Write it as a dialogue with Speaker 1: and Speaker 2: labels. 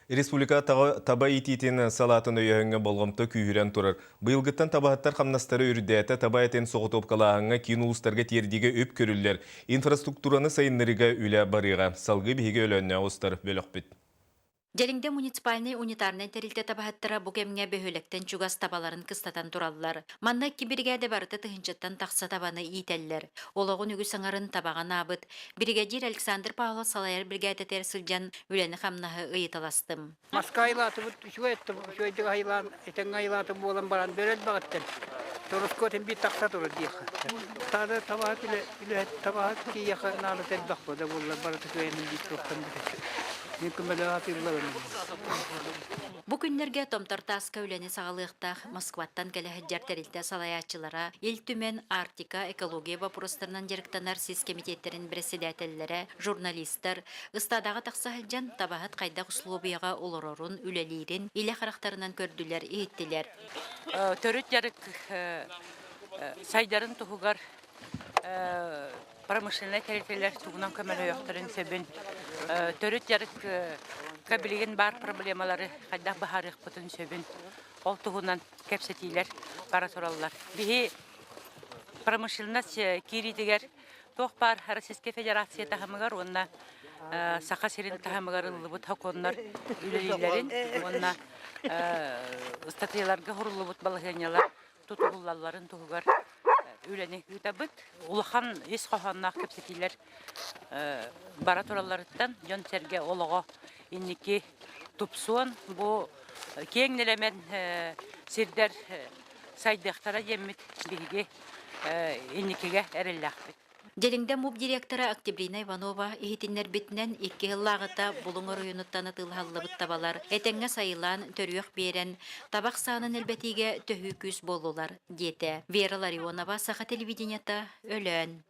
Speaker 1: Республика таба ититин салатын өйөңө болгомто күйірен турар. Быйылгыттан табахаттар хамнастары үрдәті таба этен соғытып калағыңа кейін улустарға тердіге өп көрілдер. Инфраструктураны сайынларыга үлі барыға. Салғы бігі өлөнне остар бөлік біт.
Speaker 2: Желинде муниципальный унитарный терилте табахаттара бугемге бөхөлектен чугас табаларын кыстатан тураллар. Манна икки бригада барыты тыгынчаттан тақса табаны ийтеллер. Ологун үгү саңарын табаган абыт. Бригадир Александр Павлов Салайыр бригада терсилжан үлени хамнаһы ыйыталастым.
Speaker 3: Маска айлаты бут шуетті, шуетті айлан, етен айлаты болан баран берел бағыттен. Торос көтен бит тақса туры дейхі. Тады табағат үлі табағат ки яқы налы тәл бақпы да болар барыты көйенін бит тоқтан бітесі. Мен күмәлі атырлығын.
Speaker 2: Бу күннерге томтор таска үлени сагалыктах Москваттан келеһэджер терилте салаячылара, ил түмен Арктика экология вопростарынан директорлар сис комитеттерин председательлери, журналисттер, ыстадагы таксаһылжан табахат кайдак условияга олорорун үлелерин иле характарынан көрдүлер, ийиттилер.
Speaker 4: Төрөт ярык сайдарын тугугар промышленный территориялар тугунан көмөлө яктырын себин төрөт ярык кабилеген бар проблемалары кайдак бахарык бүтүн сөбүн ол тугунан кепсетилер бара тураллар. Бихи промышленность киридигер тох бар Российская Федерация тахамыгар онна сака сирин тахамыгар лыбыт хаконнар үлелилерин онна статьяларга хурулубут балыгынялар тутуллалларын тугугар үлени үтәбит улахан ис хаханнак кепсетилер бара туралларыттан жон серге олого инники тупсон бу кеңнелемен сирдер сайдыктара жеммит биге инникиге эреллахбит.
Speaker 2: Делиңде муп директора Октябрина Иванова ихитиннер битнен 2 ыллагыта Булуңар районуттан тылхаллыбыт табалар. Этеңге сайылан төрүөх берен табак саанын элбетиге төһүү күз болулар дете. Вера Ларионова Саха телевидениета өлөн.